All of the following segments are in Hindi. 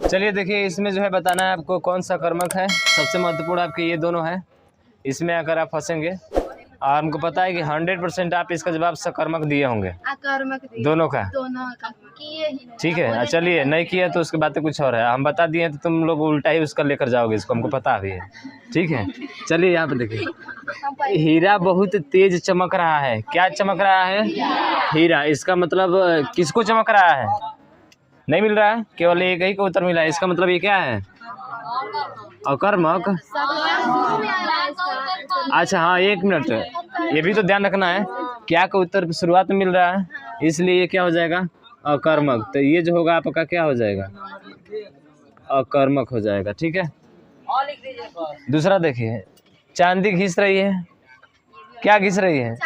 चलिए देखिए, इसमें जो है बताना है आपको कौन सा कर्मक है। सबसे महत्वपूर्ण आपके ये दोनों है, इसमें अगर आप फंसेंगे और हमको पता है कि 100% आप इसका जवाब सकर्मक दिए होंगे, दोनों का। ठीक है, चलिए नहीं किया तो उसके बाद कुछ और है, हम बता दिए तो तुम लोग उल्टा ही उसका लेकर जाओगे, इसको हमको पता भी है। ठीक है, चलिए यहाँ पे देखिए, हीरा बहुत तेज चमक रहा है। क्या चमक रहा है? हीरा। इसका मतलब किसको चमक रहा है? नहीं मिल रहा है, केवल एक ही को उत्तर मिला है। इसका मतलब ये क्या है? अकर्मक। अच्छा हाँ, 1 मिनट, ये भी तो ध्यान रखना है, क्या का उत्तर शुरुआत में मिल रहा है, इसलिए ये क्या हो जाएगा? अकर्मक। तो ये जो होगा आपका क्या हो जाएगा? अकर्मक हो जाएगा। ठीक है, दूसरा देखिए, चांदी घिस रही है। क्या घिस रही है?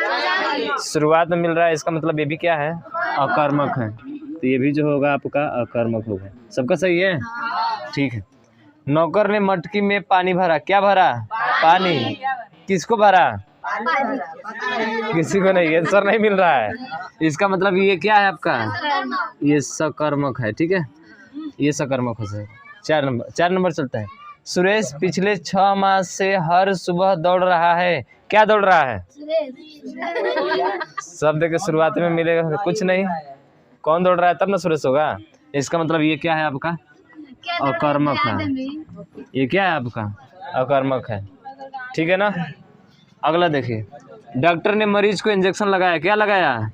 शुरुआत में मिल रहा है, इसका मतलब ये भी क्या है? अकर्मक है। तो ये भी जो होगा आपका अकर्मक होगा। सबका सही है? ठीक है। नौकर ने मटकी में पानी भरा। क्या भरा? पानी। किसको भरा? किसी को नहीं, आंसर नहीं मिल रहा है। इसका मतलब ये क्या है आपका? ये सकर्मक है। ठीक है, ये सकर्मक हो जाएगा। 4 नंबर चलता है। सुरेश पिछले 6 माह से हर सुबह दौड़ रहा है। क्या दौड़ रहा है? शब्द के शुरुआत में मिलेगा कुछ नहीं, कौन दौड़ रहा है तब ना सुरेश होगा। इसका मतलब ये क्या है आपका? अकर्मक है। ये क्या है आपका? अकर्मक है। ठीक है ना। अगला देखिए, डॉक्टर ने मरीज को इंजेक्शन लगाया। क्या लगाया?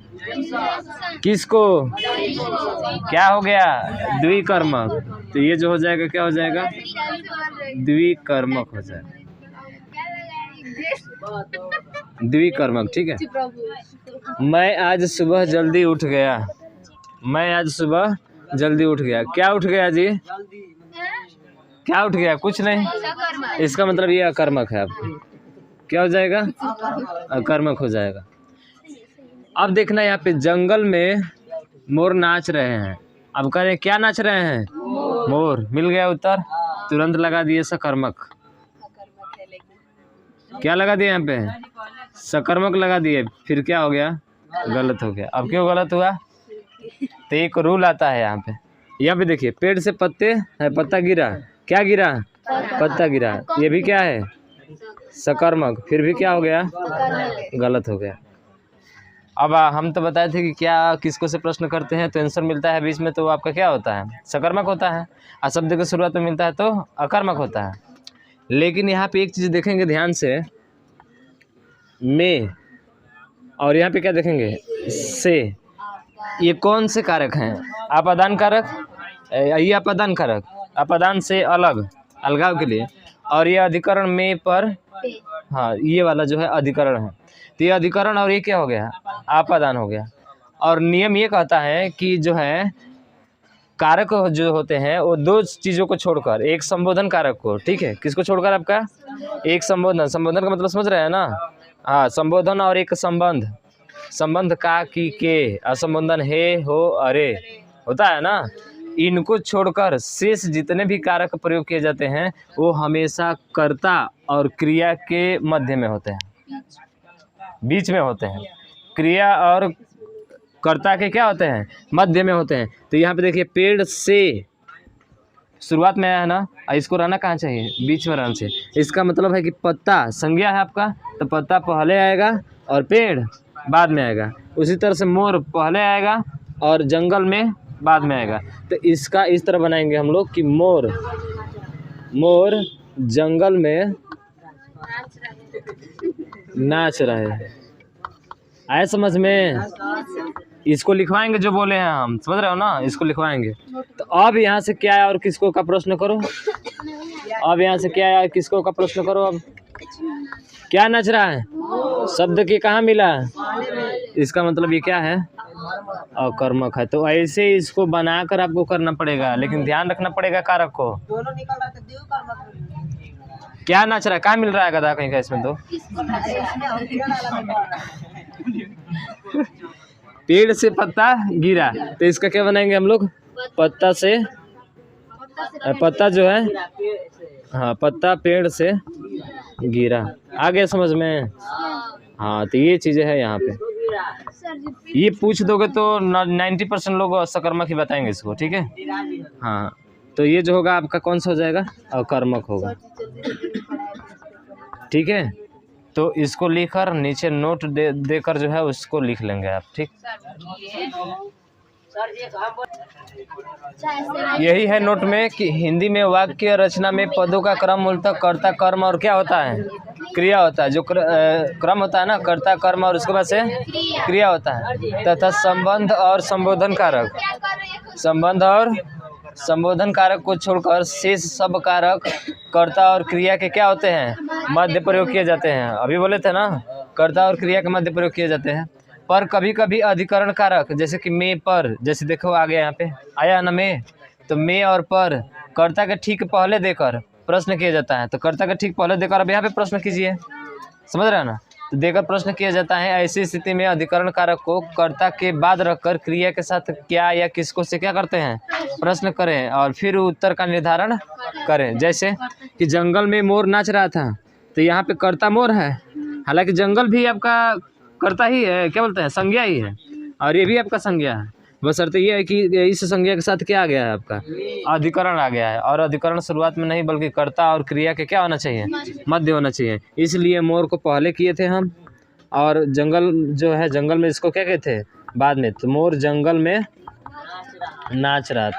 किसको? क्या हो गया? द्विकर्मक। तो ये जो हो जाएगा क्या हो जाएगा? द्विकर्मक हो जाएगा, द्विकर्मक। ठीक है। मैं आज सुबह जल्दी उठ गया। मैं आज सुबह जल्दी उठ गया। क्या उठ गया जी? क्या उठ गया? कुछ नहीं। इसका मतलब ये अकर्मक है आपको। क्या हो जाएगा? अकर्मक हो जाएगा। अब देखना यहाँ पे, जंगल में मोर नाच रहे हैं। अब कह रहे हैं क्या नाच रहे हैं? मोर। मिल गया उत्तर, तुरंत लगा दिए सकर्मक। क्या लगा दिए यहाँ पे? सकर्मक लगा दिए। फिर क्या हो गया? गलत हो गया। अब क्यों गलत हुआ? तो एक रूल आता है यहाँ पे। यहाँ पे देखिए, पेड़ से पत्ते है, पत्ता गिरा। क्या गिरा? पत्ता गिरा। ये भी क्या है? सकर्मक। फिर भी क्या हो गया? गलत हो गया। अब हम तो बताए थे कि क्या किसको से प्रश्न करते हैं तो आंसर मिलता है बीच में, तो आपका क्या होता है? सकर्मक होता है। और शब्द के शुरुआत में मिलता है तो अकर्मक होता है। लेकिन यहाँ पे एक चीज़ देखेंगे ध्यान से, में, और यहाँ पे क्या देखेंगे? से। ये कौन से कारक हैं? अपादान कारक। ये अपादान कारक, अपादान से अलग, अलगाव के लिए। और ये अधिकरण में पर, हाँ ये वाला जो है अधिकरण है। तो ये अधिकरण और ये क्या हो गया? अपादान हो गया। और नियम ये कहता है कि जो है कारक जो होते हैं वो 2 चीज़ों को छोड़कर, एक संबोधन कारक को, ठीक है, किसको छोड़कर आपका? एक संबोधन। संबोधन का मतलब समझ रहे हैं ना? हाँ, संबोधन और एक संबंध। संबंध का, की, के, असंबोधन हे, हो, अरे होता है ना। इनको छोड़कर शेष जितने भी कारक प्रयोग किए जाते हैं वो हमेशा कर्ता और क्रिया के मध्य में होते हैं, बीच में होते हैं। क्रिया और कर्ता के क्या होते हैं? मध्य में होते हैं। तो यहाँ पे देखिए, पेड़ से शुरुआत में आया है ना, इसको रहना कहाँ चाहिए? बीच में रहना चाहिए। इसका मतलब है कि पत्ता संज्ञा है आपका, तो पत्ता पहले आएगा और पेड़ बाद में आएगा। उसी तरह से मोर पहले आएगा और जंगल में बाद में आएगा। तो इसका इस तरह बनाएंगे हम लोग कि मोर, मोर जंगल में नाच रहे हैं। आए समझ में? इसको लिखवाएंगे जो बोले हैं हम, समझ रहे हो ना? इसको लिखवाएंगे। तो अब यहाँ से क्या है और किसको का प्रश्न करो। अब यहाँ से क्या है और किसको का प्रश्न करो। अब क्या नाच रहा है? शब्द की कहाँ मिला? इसका मतलब ये क्या है? अकर्मक है। तो ऐसे इसको बनाकर आपको करना पड़ेगा, लेकिन ध्यान रखना पड़ेगा कारक को। क्या नाच रहा है? कहाँ मिल रहा है गधा कहीं का इसमें? तो पेड़ से पत्ता गिरा, तो इसका क्या बनाएंगे हम लोग? पत्ता से, पत्ता जो है, हाँ पत्ता पेड़ से गिरा। आ गया समझ में? हाँ, तो ये चीज़ें है यहाँ पे। ये पूछ दोगे तो 90% लोग सकर्मक ही बताएंगे इसको। ठीक है, हाँ। तो ये जो होगा आपका कौन सा हो जाएगा, अकर्मक होगा। ठीक है, तो इसको लिखकर नीचे नोट देकर जो है उसको लिख लेंगे आप। ठीक, यही है नोट में कि हिंदी में वाक्य रचना में पदों का क्रम मूलतः कर्ता, कर्म और क्या होता है, क्रिया होता है। जो क्रम होता है ना, कर्ता, कर्म और उसके बाद से क्रिया होता है, तथा संबंध और संबोधन कारक, संबंध और संबोधन कारक को छोड़कर शेष सब कारक कर्ता और क्रिया के क्या होते हैं, मध्य प्रयोग किए जाते हैं। अभी बोले थे ना, कर्ता और क्रिया के मध्य प्रयोग किए जाते हैं। पर कभी कभी अधिकरण कारक, जैसे कि में, पर, जैसे देखो आगे यहाँ पे आया ना में, तो में और पर कर्ता के ठीक पहले देकर प्रश्न किया जाता है। तो कर्ता के ठीक पहले देकर अब यहाँ पे प्रश्न कीजिए, समझ रहे हैं ना, तो देकर प्रश्न किया जाता है। ऐसी स्थिति में अधिकरण कारक को कर्ता के बाद रखकर क्रिया के साथ क्या या किसको से क्या करते हैं, प्रश्न करें और फिर उत्तर का निर्धारण करें। जैसे कि जंगल में मोर नाच रहा था, तो यहाँ पे कर्ता मोर है, हालांकि जंगल भी आपका कर्ता ही है, क्या बोलते हैं, संज्ञा ही है, और ये भी आपका संज्ञा है। बशर्ते ये है कि इस संज्ञा के साथ क्या आ गया है, आपका अधिकरण आ गया है। और अधिकरण शुरुआत में नहीं बल्कि कर्ता और क्रिया के क्या होना चाहिए, मध्य होना चाहिए। इसलिए मोर को पहले किए थे हम, और जंगल जो है, जंगल में इसको क्या कहते थे, बाद में। तो मोर जंगल में नाच रहा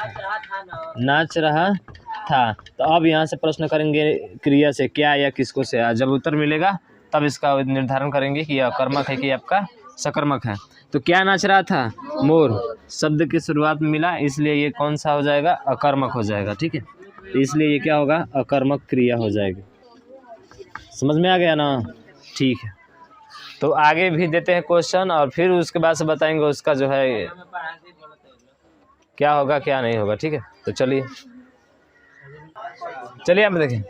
था, तो अब यहाँ से प्रश्न करेंगे क्रिया से क्या या किसको से। जब उत्तर मिलेगा तब इसका निर्धारण करेंगे कि यह अकर्मक है कि आपका सकर्मक है। तो क्या नाच रहा था, मोर, शब्द की शुरुआत में मिला, इसलिए ये कौन सा हो जाएगा, अकर्मक हो जाएगा। ठीक है, तो इसलिए ये क्या होगा, अकर्मक क्रिया हो जाएगी। समझ में आ गया ना? ठीक है, तो आगे भी देते हैं क्वेश्चन और फिर उसके बाद से बताएंगे उसका जो है क्या होगा क्या नहीं होगा। ठीक है, तो चलिए आप देखें।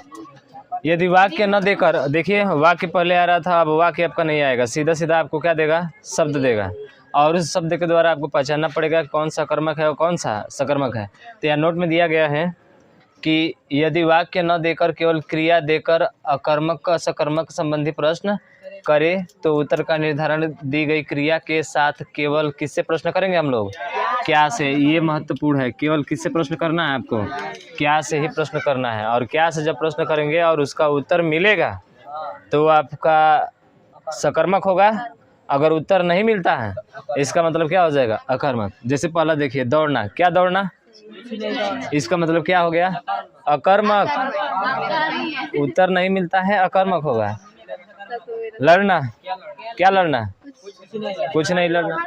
यदि वाक्य न देकर, देखिए वाक्य पहले आ रहा था, अब वाक्य आपका नहीं आएगा, सीधा सीधा आपको क्या देगा, शब्द देगा, और उस शब्द के द्वारा आपको पहचानना पड़ेगा कौन सा कर्मक है और कौन सा सकर्मक है। तो यहाँ नोट में दिया गया है कि यदि वाक्य न देकर केवल क्रिया देकर अकर्मक सकर्मक संबंधी प्रश्न करे तो उत्तर का निर्धारण दी गई क्रिया के साथ केवल किससे प्रश्न करेंगे हम लोग, क्या से। ये महत्वपूर्ण है, केवल किससे प्रश्न करना है आपको, क्या से ही प्रश्न करना है। और क्या से जब प्रश्न करेंगे और उसका उत्तर मिलेगा तो आपका सकर्मक होगा। अगर उत्तर नहीं मिलता है इसका मतलब क्या हो जाएगा, अकर्मक। जैसे पहला देखिए, दौड़ना, क्या दौड़ना, इसका मतलब क्या हो गया, अकर्मक। उत्तर नहीं मिलता है, अकर्मक होगा। लड़ना, क्या लड़ना, कुछ नहीं लड़ना,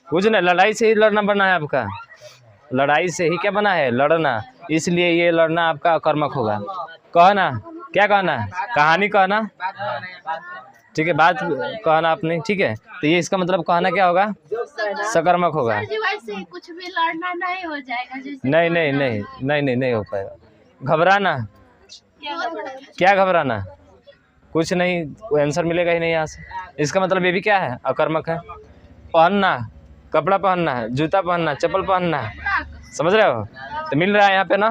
कुछ नहीं, लड़ाई से ही लड़ना बना है आपका, लड़ाई से ही क्या बना है, लड़ना, इसलिए ये लड़ना आपका अकर्मक होगा। कहना, क्या कहना, कहानी कहना, ठीक है, बात कहना अपने, ठीक है, तो ये इसका मतलब कहना क्या होगा, सकर्मक होगा। कुछ भी लड़ना नहीं हो जाएगा, नहीं हो पाएगा। घबराना, क्या घबराना, कुछ नहीं, आंसर मिलेगा ही नहीं यहाँ से, इसका मतलब ये भी क्या है, अकर्मक है। पहनना, कपड़ा पहनना है, जूता पहनना, चप्पल पहनना है, समझ रहे हो, तो मिल रहा है यहाँ पे ना,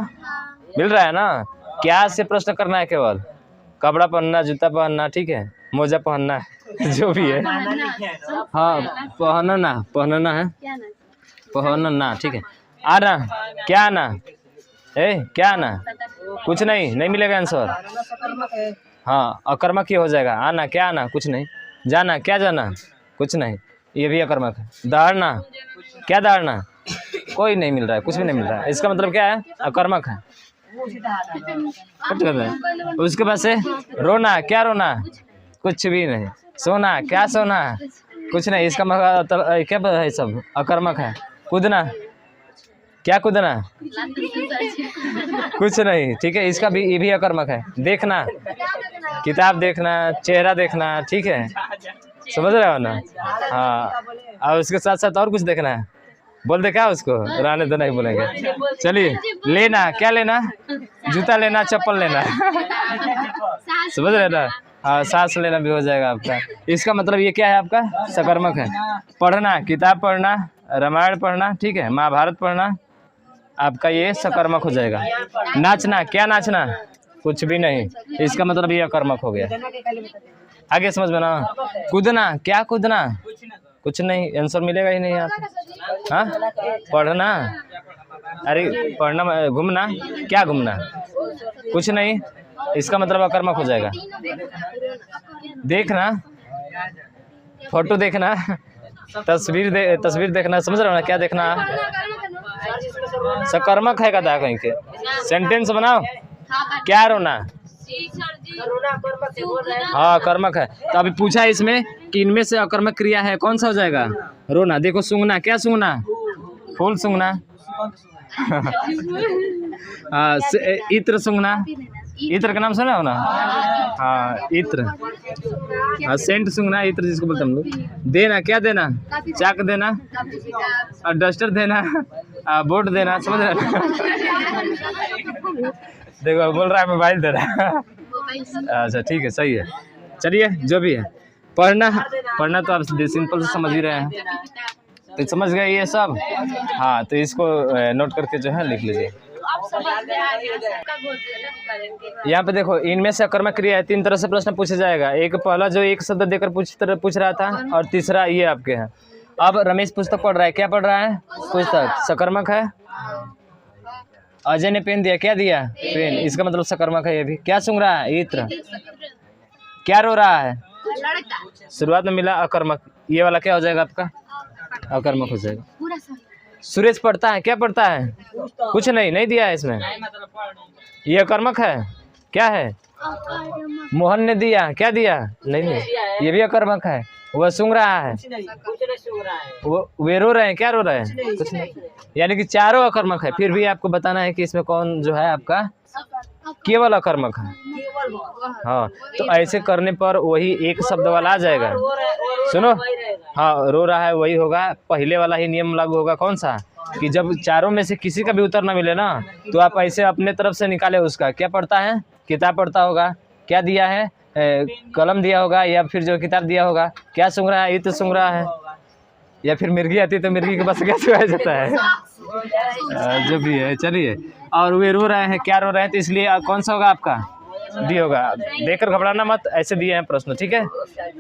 मिल रहा है ना। क्या से प्रश्न करना है, केवल कपड़ा पहनना, जूता पहनना, ठीक है, मोजा पहनना है, जो भी है, हाँ, पहनना है, पहनना, ठीक है। आना, क्या आना, क्या आना, कुछ नहीं मिलेगा आंसर, हाँ, अकर्मक ही हो जाएगा। आना, क्या आना, कुछ नहीं। जाना, क्या जाना, कुछ नहीं, ये भी अकर्मक है। दौड़ना, क्या दौड़ना, कोई नहीं मिल रहा है, कुछ भी नहीं मिल रहा है, इसका मतलब क्या है, अकर्मक है। उसके बाद से रोना, क्या रोना, कुछ भी नहीं। सोना, क्या सोना, कुछ नहीं, इसका मतलब क्या है, सब अकर्मक है। कूदना, क्या कूदना, कुछ नहीं, ठीक है, इसका भी, ये भी अकर्मक है। देखना, किताब देखना, चेहरा देखना, ठीक है, समझ रहे हो ना, हाँ, और उसके साथ साथ और कुछ देखना है, बोल दे क्या उसको, रहने दो, नहीं बोलेंगे। चलिए, लेना, क्या लेना, जूता लेना, चप्पल लेना, समझ रहे ना, हाँ, सांस लेना भी हो जाएगा आपका। इसका मतलब ये क्या है, आपका सकर्मक है। पढ़ना, किताब पढ़ना, रामायण पढ़ना, ठीक है, महाभारत पढ़ना, आपका ये सकर्मक हो जाएगा। नाचना, क्या नाचना, कुछ भी नहीं, इसका मतलब ये अकर्मक हो गया। आगे समझ में ना। कूदना, क्या कूदना, कुछ नहीं, आंसर मिलेगा ही नहीं यहाँ पे। हाँ, पढ़ना, अरे पढ़ना घूमना, क्या घूमना? कुछ नहीं, इसका मतलब अकर्मक हो जाएगा। देखना, फोटो देखना, तस्वीर देखना, समझ रहे हो ना? क्या देखना? सकर्मक है कदा कहीं के। सेंटेंस बनाओ। क्या रोना? हाँ कर्मक है। तो अभी पूछा है इसमें कि इनमें से अकर्मक क्रिया है, कौन सा हो जाएगा? रोना। देखो सूंघना, क्या सूंघना? फूल सूंघना। इत्र सूंघना, इत्र का नाम सुना हो ना? हाँ इत्र। हाँ सेंट सूंघना, इत्र जिसको बोलते हम लोग। देना, क्या देना? चाक देना, और डस्टर देना, बोर्ड देना, समझ रहे? देखो बोल रहा है मोबाइल दे रहा है। अच्छा ठीक है, सही है। चलिए जो भी है, पढ़ना तो आप सिंपल से समझ ही रहे हैं, तो समझ गए ये सब। हाँ तो इसको नोट करके जो है लिख लीजिए। यहाँ पे देखो, इनमें से अकर्मक क्रिया है, 3 तरह से प्रश्न पूछा जाएगा। एक पहला जो एक शब्द देकर पूछ रहा था, और तीसरा ये आपके हैं। अब रमेश पुस्तक पढ़ रहा है, क्या पढ़ रहा है? पुस्तक। सकर्मक है। अजय ने पेन दिया, क्या दिया? पेन, इसका मतलब सकर्मक है ये भी। क्या सूंघ रहा है? इत्र। क्या रो रहा है? शुरुआत में मिला अकर्मक, ये वाला क्या हो जाएगा आपका? अकर्मक हो जाएगा। सुरेश पढ़ता है, क्या पढ़ता है? कुछ नहीं दिया है इसमें, ये अकर्मक है। क्या है? मोहन ने दिया, क्या दिया? नहीं, ये भी अकर्मक है। वह सूंघ रहा है, वे रो रहे हैं, क्या रो रहे हैं? कुछ नहीं। यानी कि चारों अकर्मक है। फिर भी आपको बताना है कि इसमें कौन जो है आपका केवल अकर्मक है। हाँ तो ऐसे करने पर वही एक शब्द वाला आ जाएगा। सुनो, हाँ रो रहा है वही होगा। पहले वाला ही नियम लागू होगा, कौन सा? कि जब चारों में से किसी का भी उत्तर ना मिले ना, तो आप ऐसे अपने तरफ से निकाले उसका। क्या पढ़ता है? किताब पढ़ता होगा। क्या दिया है? कलम दिया होगा, या फिर जो किताब दिया होगा। क्या सूंघ रहा है? इत्र सूंघ रहा है। या फिर मिर्गी आती है तो मिर्गी के पास क्या सुनाया जाता है? जो भी है, चलिए। और वे रो रहे हैं, क्या रो रहे हैं? तो इसलिए कौन सा होगा आपका? डी होगा। देखकर घबराना मत, ऐसे दिए हैं प्रश्न, ठीक है?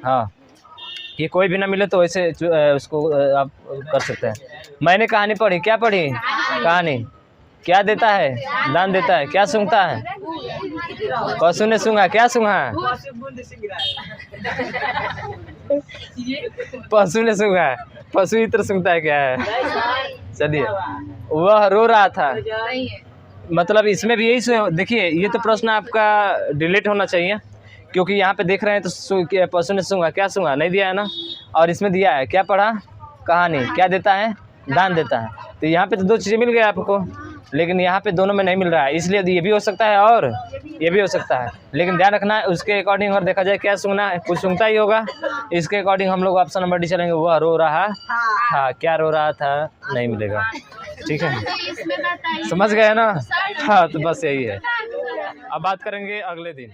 हाँ कि कोई भी ना मिले तो वैसे उसको आप कर सकते हैं। मैंने कहानी पढ़ी, क्या पढ़ी? कहानी। क्या देता है? दान देता है। क्या सूंघता है? पशु ने सूंघा, क्या सूंघा? पशु ने सूंघा। पशु इत्र सूंघता है, क्या है? चलिए, वह रो रहा था, मतलब इसमें भी यही। देखिए ये तो प्रश्न आपका डिलीट होना चाहिए, क्योंकि यहाँ पे देख रहे हैं तो पशु ने सूंघा, क्या सूंघा? नहीं दिया है ना। और इसमें दिया है, क्या पढ़ा? कहानी। क्या देता है? दान देता है। तो यहाँ पे तो 2 चीज़ें मिल गई आपको, लेकिन यहाँ पे दोनों में नहीं मिल रहा है, इसलिए ये भी हो सकता है और ये भी हो सकता है। लेकिन ध्यान रखना है उसके अकॉर्डिंग, और देखा जाए क्या सूंघना है, कुछ सूंघता ही होगा। इसके अकॉर्डिंग हम लोग ऑप्शन नंबर डी चलेंगे। वह रो रहा था, क्या रो रहा था? नहीं मिलेगा, ठीक है? समझ गए ना? हाँ तो बस यही है। अब बात करेंगे अगले दिन।